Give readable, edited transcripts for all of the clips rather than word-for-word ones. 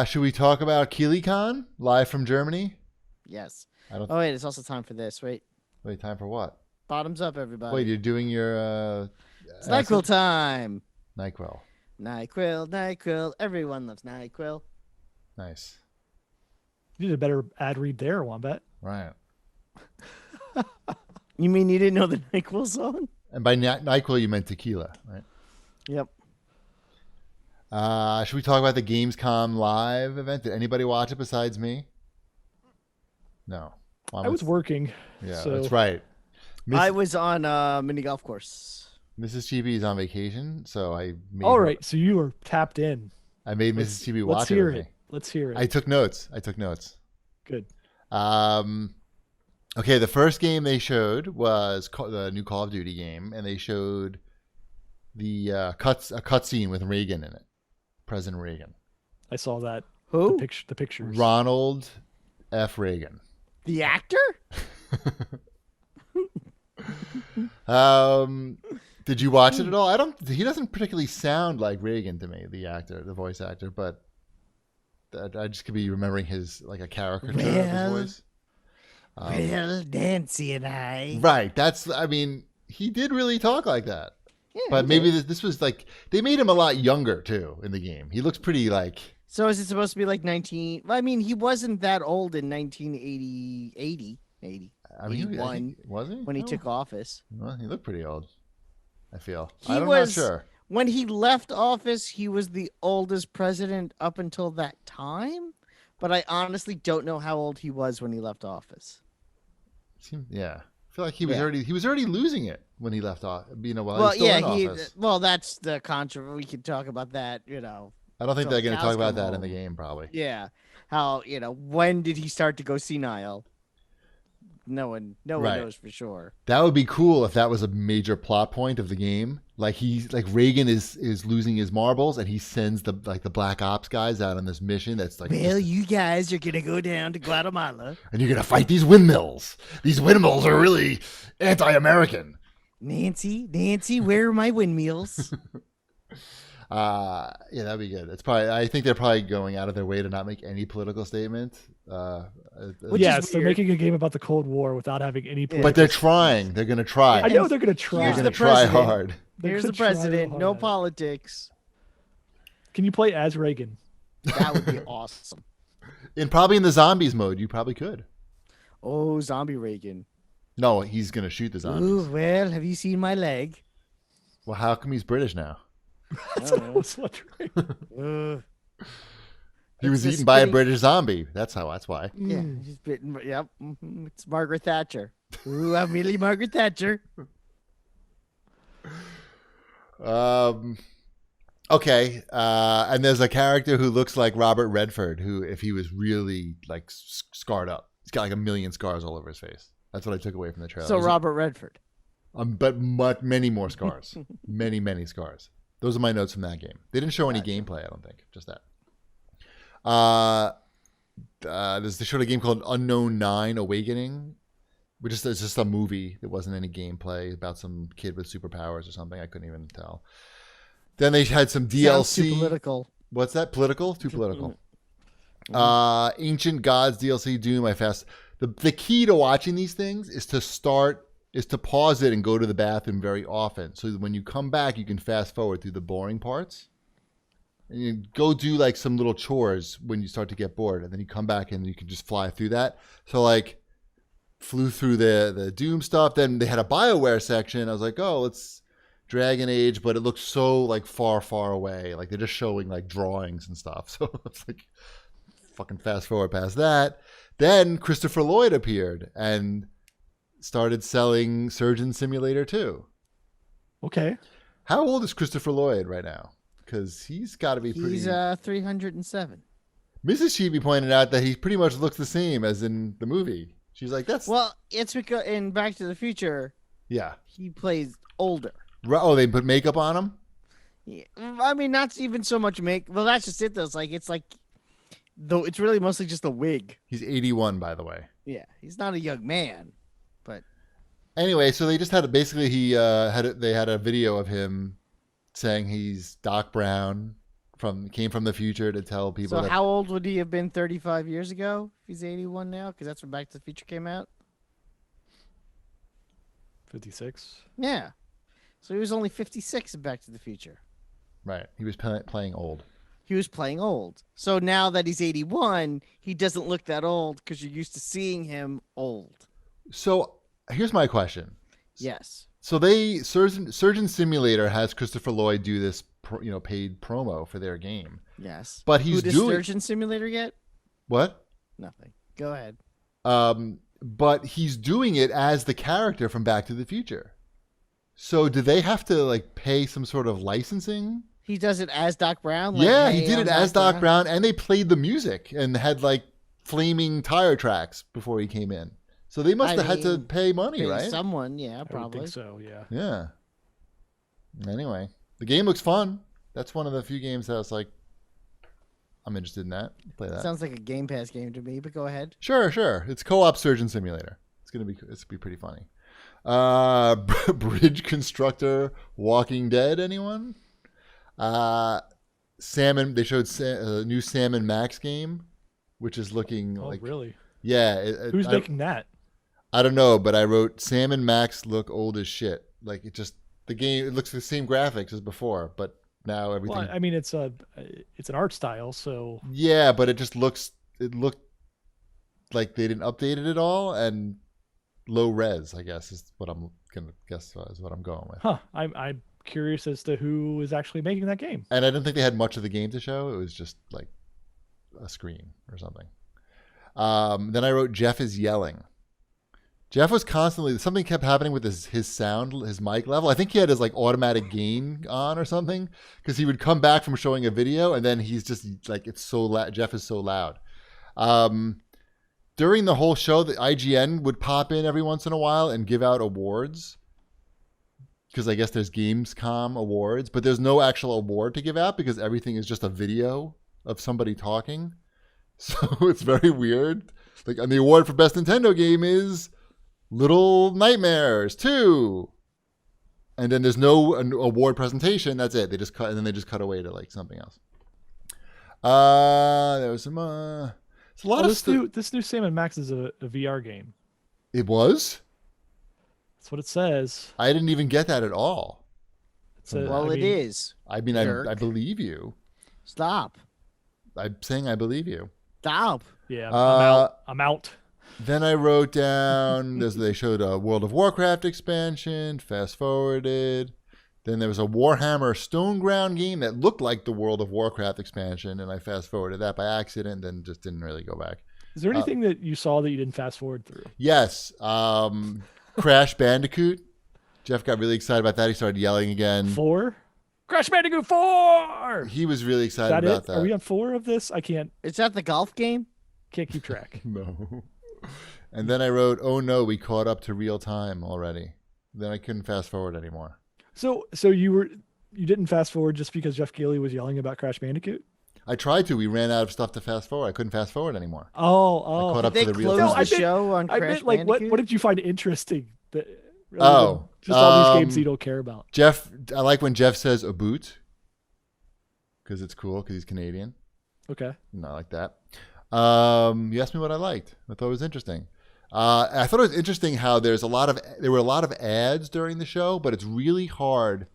Should we talk about KiwiCon live from Germany? Yes. I don't. Oh wait, it's also time for this. Wait, Wait, time for what? bottoms up, everybody. Wait, you're doing your It's Nyquil time. NyQuil. Nyquil, Nyquil. Everyone loves Nyquil. Nice. You did a better ad read there, Wombat. Right. You mean you didn't know the Nyquil song? And by NyQuil, you meant tequila, right? Yep. Should we talk about the Gamescom live event? Did anybody watch it besides me? No. I was working. Yeah, so... that's right. I was on a mini golf course. Mrs. Chibi is on vacation, so I made All right, so you were tapped in. I made Mrs. Chibi watch let's hear it. it. Let's hear it. I took notes. Good. Okay, the first game they showed was the new Call of Duty game, and they showed the a cutscene with Reagan in it, President Reagan. I saw that. Who? The pictures. Ronald F. Reagan. The actor? Did you watch it at all? He doesn't particularly sound like Reagan to me, the actor, the voice actor, but I just could be remembering his like a caricature of his voice. Well, Nancy and I. Right. He did really talk like that. Yeah, but maybe this was like, they made him a lot younger too in the game. He looks pretty like. So is it supposed to be like 19? I mean, he wasn't that old in 1980. I mean, 81, was he? when he took office. Well, he looked pretty old, I feel. I'm not sure. When he left office, he was the oldest president up until that time. But I honestly don't know how old he was when he left office. Yeah. I feel like he was already losing it when he left off. Office. Well, that's the controversy. We could talk about that, I don't think they're going to talk about that in the game, probably. Yeah. How, when did he start to go senile? No one knows for sure. That would be cool if that was a major plot point of the game. Like Reagan is losing his marbles, and he sends the Black Ops guys out on this mission. That's like, well, you guys are gonna go down to Guatemala, and you're gonna fight these windmills. These windmills are really anti-American. Nancy, where are my windmills? Yeah, that'd be good. I think they're probably going out of their way to not make any political statement. Yes, they're making a game about the Cold War without having any political. But they're trying. They're going to try. I know they're going to try. They're going to try hard. Here's the president. No politics. Can you play as Reagan? That would be awesome. Probably in the zombies mode, you probably could. Oh, zombie Reagan. No, he's going to shoot the zombies. Ooh, well, have you seen my leg? Well, how come he's British now? That's what I was wondering. He was eaten by a British zombie. That's why. Yeah, he's bitten. Yep, it's Margaret Thatcher. Ooh, I'm really Margaret Thatcher. Okay, and there's a character who looks like Robert Redford, who, if he was really like scarred up, he's got like 1 million scars all over his face. That's what I took away from the trailer. So Robert Redford. But many more scars. many scars. Those are my notes from that game. They didn't show any gameplay, I don't think. Just that. They showed a game called Unknown 9 Awakening, which is just a movie. There wasn't any gameplay about some kid with superpowers or something. I couldn't even tell. Then they had some DLC. Sounds too political. What's that? Political? Too political. Ancient Gods DLC, Doom. The key to watching these things is to pause it and go to the bathroom very often. So that when you come back, you can fast forward through the boring parts. And you go do like some little chores when you start to get bored. And then you come back and you can just fly through that. So like flew through the Doom stuff. Then they had a BioWare section. I was like, oh, it's Dragon Age. But it looks so like far away. Like they're just showing like drawings and stuff. So it's like fucking fast forward past that. Then Christopher Lloyd appeared and started selling Surgeon Simulator 2. Okay. How old is Christopher Lloyd right now? Because he's got to be pretty... He's 307. Mrs. Chibi pointed out that he pretty much looks the same as in the movie. She's like, that's... Well, it's because in Back to the Future, yeah, he plays older. Oh, they put makeup on him? Yeah. I mean, not even so much Well, that's just it, though. Though it's really mostly just a wig. He's 81, by the way. Yeah, he's not a young man. But anyway, so they just had they had a video of him saying he's Doc Brown came from the future to tell people. So how old would he have been 35 years ago if he's 81 now? Because that's when Back to the Future came out. 56. Yeah. So he was only 56 in Back to the Future. Right. He was playing old. He was playing old. So now that he's 81, he doesn't look that old because you're used to seeing him old. So here's my question. Yes. So Surgeon Simulator has Christopher Lloyd do this, paid promo for their game. Yes. But he's does doing Surgeon Simulator yet? What? Nothing. Go ahead. But he's doing it as the character from Back to the Future. So do they have to pay some sort of licensing? He does it as Doc Brown? Yeah, he did it as Doc Brown, and they played the music and had flaming tire tracks before he came in. So they must have had to pay money, right? Someone, yeah, probably. I would think so, yeah. Yeah. Anyway, the game looks fun. That's one of the few games that I was like, I'm interested in that. Play that. Sounds like a Game Pass game to me, but go ahead. Sure. It's co-op Surgeon Simulator. It's gonna be pretty funny. Bridge Constructor, Walking Dead. Anyone? Salmon. They showed a new Sam and Max game, which is looking like. Oh, really? Yeah. Who's making that? I don't know, but I wrote Sam and Max look old as shit. The game. It looks the same graphics as before, but now everything. Well, I mean, it's an art style, so. Yeah, but it looked like they didn't update it at all, and low res, I guess, is what I'm gonna guess is what I'm going with. Huh. I'm curious as to who is actually making that game. And I didn't think they had much of the game to show. It was just like a screen or something. Then I wrote Jeff is yelling. Jeff was something kept happening with his sound, his mic level. I think he had his automatic gain on or something, because he would come back from showing a video and then he's just it's so loud. Jeff is so loud. During the whole show, the IGN would pop in every once in a while and give out awards, because I guess there's Gamescom awards, but there's no actual award to give out because everything is just a video of somebody talking. So it's very weird. And the award for best Nintendo game is Little Nightmares 2. And then there's no award presentation. That's it. They just cut, and then they just cut away to something else. There was some. It's a lot of this new Sam and Max is a VR game. It was? That's what it says. I didn't even get that at all. It is. I mean, I believe you. Stop. I'm saying I believe you. Stop. Yeah, I'm out. Then I wrote down, they showed a World of Warcraft expansion, fast forwarded. Then there was a Warhammer Stoneground game that looked like the World of Warcraft expansion, and I fast forwarded that by accident, then just didn't really go back. Is there anything that you saw that you didn't fast forward through? Yes. Crash Bandicoot. Jeff got really excited about that. He started yelling again. 4? Crash Bandicoot 4! He was really excited about that. Are we on 4 of this? I can't. Is that the golf game? Can't keep track. No. And then I wrote, oh no, we caught up to real time already. Then I couldn't fast forward anymore. So you didn't fast forward just because Jeff Keighley was yelling about Crash Bandicoot? I tried to. We ran out of stuff to fast forward. I couldn't fast forward anymore. Oh. I caught up to to the real time. time. Show on Crash Bandicoot? What did you find interesting? Just all these games you don't care about. Jeff, I like when Jeff says a boot, because it's cool, because he's Canadian. Okay. Not like that. You asked me what I liked. I thought it was interesting. I thought it was interesting how there were a lot of ads during the show, but it's really hard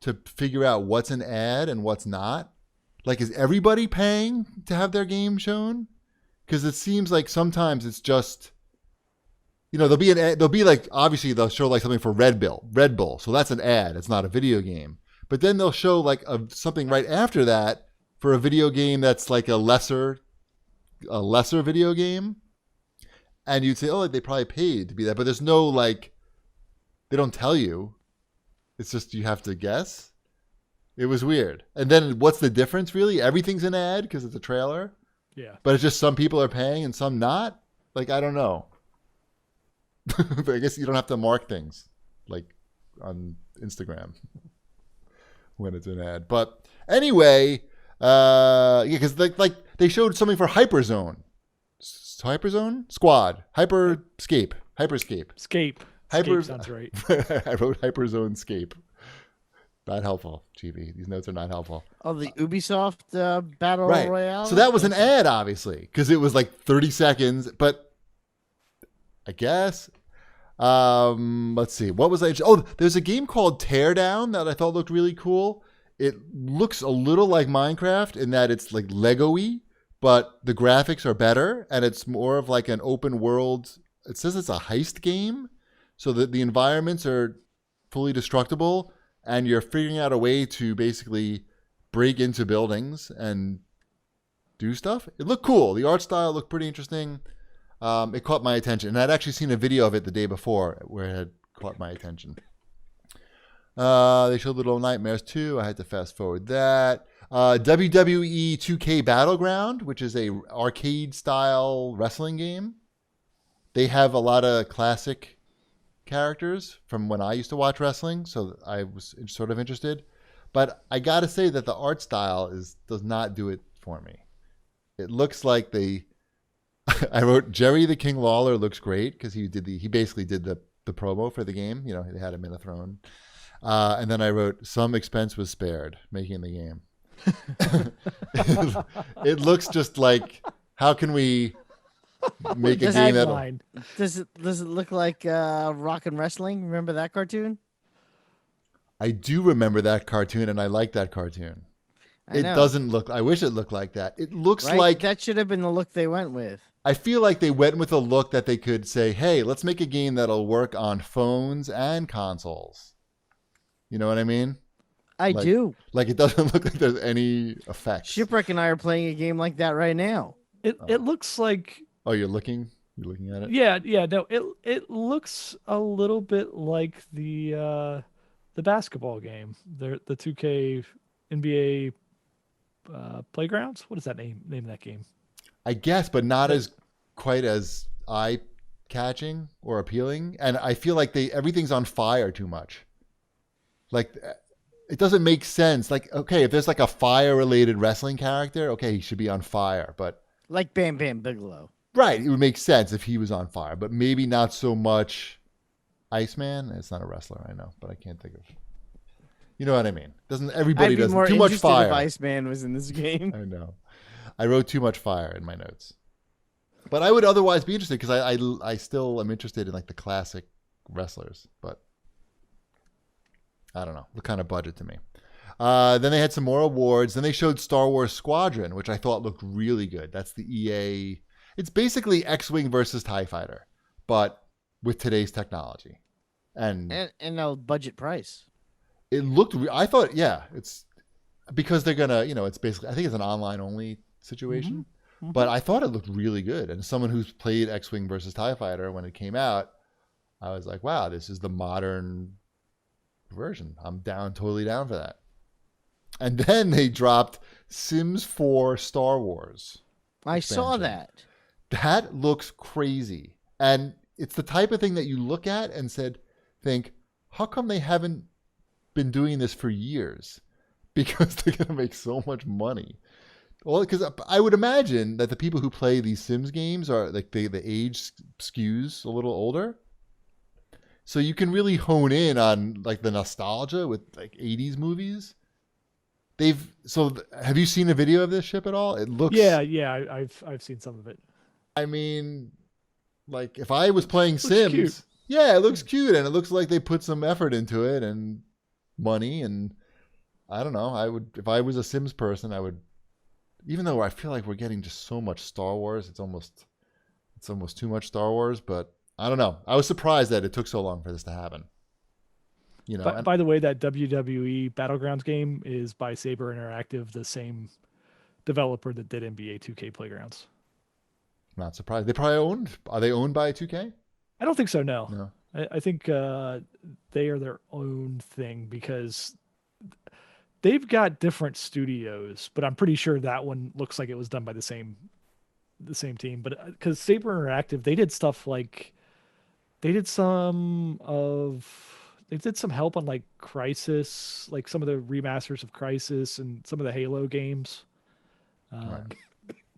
to figure out what's an ad and what's not. Is everybody paying to have their game shown? Because it seems like sometimes it's just, there'll be an ad, obviously they'll show something for Red Bull. So that's an ad. It's not a video game. But then they'll show something right after that for a video game that's a lesser video game. And you'd say, oh, they probably paid to be that. But there's no, they don't tell you. It's just you have to guess. It was weird. And then what's the difference, really? Everything's an ad because it's a trailer? Yeah. But it's just some people are paying and some not? I don't know. I guess you don't have to mark things, on Instagram when it's an ad. But anyway, because they showed something for Hyperzone. Squad. Hyperscape. Scape. Scape sounds right. I wrote Hyperzone Scape. Not helpful, GB. These notes are not helpful. Oh, the Ubisoft Battle Right. Royale? So that was an ad, obviously, because it was like 30 seconds. But I guess, let's see. What was I? Oh, there's a game called Teardown that I thought looked really cool. It looks a little like Minecraft in that it's like Lego-y, but the graphics are better, and it's more of like an open world. It says it's a heist game, so that the environments are fully destructible, and you're figuring out a way to basically break into buildings and do stuff. It looked cool. The art style looked pretty interesting. It caught my attention, and I'd actually seen a video of it the day before where it had caught my attention. They showed Little Nightmares 2. I had to fast forward that. WWE 2K Battleground, which is a arcade style wrestling game. They have a lot of classic characters from when I used to watch wrestling, so I was sort of interested. But I got to say that the art style does not do it for me. It looks like I wrote Jerry the King Lawler looks great because he basically did the promo for the game. You know, they had him in a throne. And then I wrote some expense was spared making the game. It looks just like, how can we make a game that does it look like Rock and Wrestling? Remember that cartoon? I do remember that cartoon, and I like that cartoon. It doesn't look. I wish it looked like that. It looks like that should have been the look they went with. I feel like they went with a look that they could say, "Hey, let's make a game that'll work on phones and consoles." You know what I mean? I do. Like it doesn't look like there's any effects. Shipwreck and I are playing a game like that right now. It looks like. Oh, you're looking at it. Yeah. No, it looks a little bit like the basketball game. The 2K NBA Playgrounds. What is that name of that game? I guess, but not as quite as eye-catching or appealing. And I feel like everything's on fire too much. Like, it doesn't make sense. Like, okay, if there's like a fire-related wrestling character, okay, he should be on fire. But like Bam Bam Bigelow. Right, it would make sense if he was on fire, but maybe not so much Iceman. It's not a wrestler, I know, but I can't think of. You know what I mean? Doesn't everybody does too much fire? If Iceman was in this game. I know. I wrote too much fire in my notes, but I would otherwise be interested because I still am interested in like the classic wrestlers, but I don't know. Look kind of budget to me. Then they had some more awards. Then they showed Star Wars Squadron, which I thought looked really good. That's the EA. It's basically X-Wing versus TIE Fighter, but with today's technology, and a budget price. It looked. I thought, yeah, it's because they're gonna. It's basically. I think it's an online only situation, mm-hmm. Mm-hmm. But I thought it looked really good. And as someone who's played X-Wing versus TIE Fighter when it came out, I was like, wow, this is the modern version. I'm totally down for that. And then they dropped Sims 4 Star Wars. I saw that. That looks crazy. And it's the type of thing that you look at and think, how come they haven't been doing this for years? Because they're going to make so much money. Well, because I would imagine that the people who play these Sims games are like the age skews a little older. So you can really hone in on like the nostalgia with like 80s movies. Have you seen a video of this ship at all? It looks. Yeah, I've seen some of it. I mean, like if I was playing Sims, cute. Yeah, it looks cute and it looks like they put some effort into it and money, and I don't know. If I was a Sims person, I would. Even though I feel like we're getting just so much Star Wars, it's almost too much Star Wars. But I don't know. I was surprised that it took so long for this to happen. By the way, that WWE Battlegrounds game is by Saber Interactive, the same developer that did NBA 2K Playgrounds. Not surprised. Are they owned by 2K? I don't think so, no. I think they are their own thing because they've got different studios, but I'm pretty sure that one looks like it was done by the same team. But because Saber Interactive, they did stuff like they did some help on like Crysis, like some of the remasters of Crysis and some of the Halo games. Right.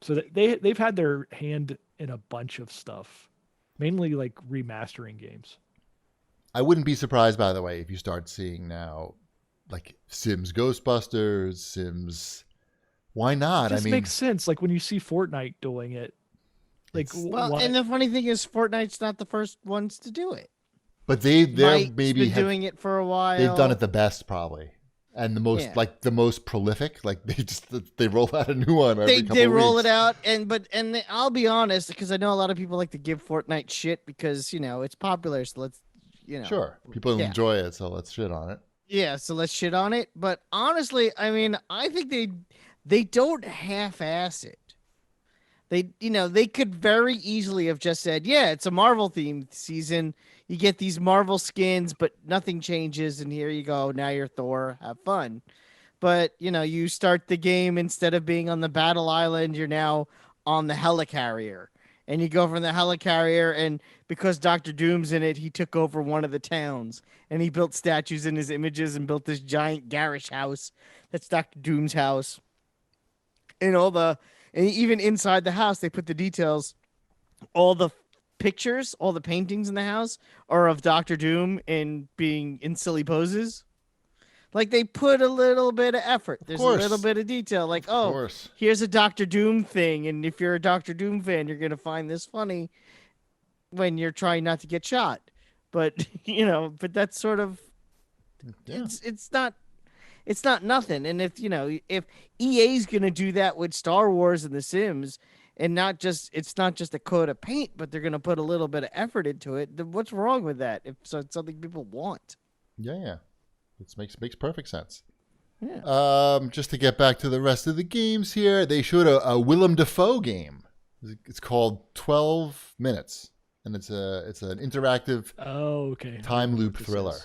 So they've had their hand in a bunch of stuff, mainly like remastering games. I wouldn't be surprised, by the way, if you start seeing now like Sims Ghostbusters, Sims. Why not? It just makes sense. Like when you see Fortnite doing it. Like, well, and the funny thing is, Fortnite's not the first ones to do it. but they're maybe been doing it for a while. They've done it the best, probably, and the most prolific. Like they roll out a new one. They roll it out, I'll be honest, because I know a lot of people like to give Fortnite shit because it's popular. So let's sure, people enjoy it, so let's shit on it. Yeah, so let's shit on it. But honestly, I mean, I think they don't half-ass it. They could very easily have just said, yeah, it's a Marvel themed season. You get these Marvel skins, but nothing changes. And here you go. Now you're Thor. Have fun. But, you start the game, instead of being on the battle island, you're now on the helicarrier. And you go from the helicarrier, and because Dr. Doom's in it, he took over one of the towns. And he built statues in his images and built this giant garish house. That's Dr. Doom's house. And even inside the house, they put the details. All the pictures, all the paintings in the house are of Dr. Doom being in silly poses. Like, they put a little bit of effort. There's a little bit of detail. Like, here's a Dr. Doom thing. And if you're a Dr. Doom fan, you're going to find this funny when you're trying not to get shot. But, but that's sort of, it's not nothing. And if EA's going to do that with Star Wars and The Sims, and it's not just a coat of paint, but they're going to put a little bit of effort into it, then what's wrong with that? It's something people want. Yeah. It makes perfect sense. Yeah. Just to get back to the rest of the games here, they showed a Willem Dafoe game. It's called 12 Minutes, and it's an interactive time loop thriller.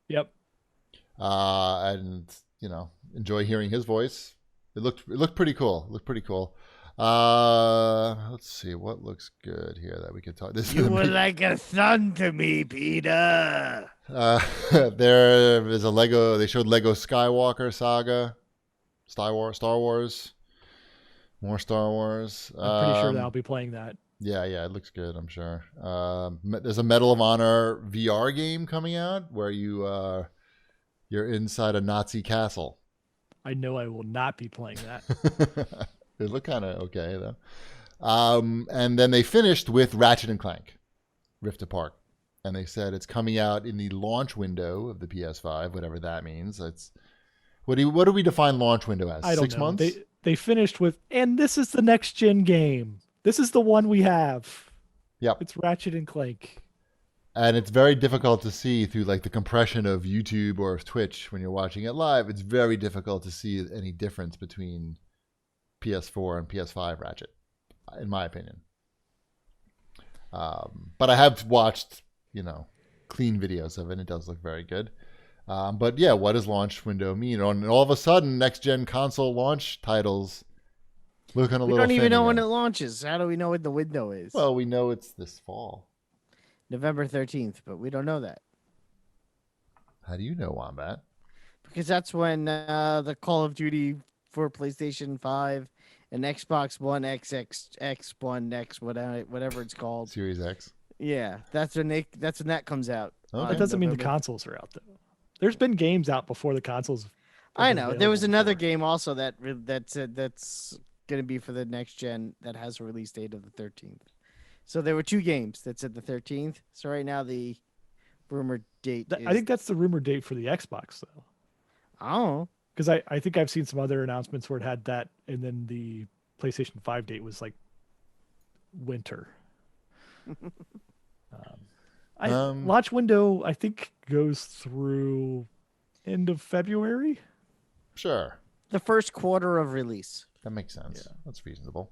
Yep. And enjoy hearing his voice. It looked pretty cool. Let's see what looks good here that we could talk. You were like a son to me, Peter. There is a Lego. They showed Lego Skywalker Saga, Star Wars, more Star Wars. I'm pretty sure that I'll be playing that. Yeah, it looks good. I'm sure. There's a Medal of Honor VR game coming out where you're inside a Nazi castle. I know I will not be playing that. It looked kind of okay though. And then they finished with Ratchet and Clank, Rift Apart. And they said it's coming out in the launch window of the PS5, whatever that means. What do we define launch window as? I don't 6 know. months? They finished with, and this is the next gen game. This is the one we have. Yep. It's Ratchet and Clank. And it's very difficult to see through like the compression of YouTube or of Twitch when you're watching it live. It's very difficult to see any difference between PS4 and PS5 Ratchet, in my opinion. But I have watched clean videos of it. It does look very good. But yeah, what does launch window mean? And all of a sudden, next gen console launch titles looking a little. We don't even know when it launches. How do we know what the window is? Well, we know it's this fall, November 13th, but we don't know that. How do you know, Wombat? Because that's when the Call of Duty for PlayStation 5 and Xbox One X, One X, whatever it's called, Series X. Yeah, that's when that comes out. Okay. That doesn't mean the consoles are out though. There's been games out before the consoles. I know there was another game also that's going to be for the next gen that has a release date of the 13th. So there were two games that said the 13th. So right now the rumored date. I think that's the rumored date for the Xbox though. Oh. Because I think I've seen some other announcements where it had that, and then the PlayStation 5 date was like winter. Launch window, I think, goes through end of February. Sure. The first quarter of release. That makes sense. Yeah. That's reasonable.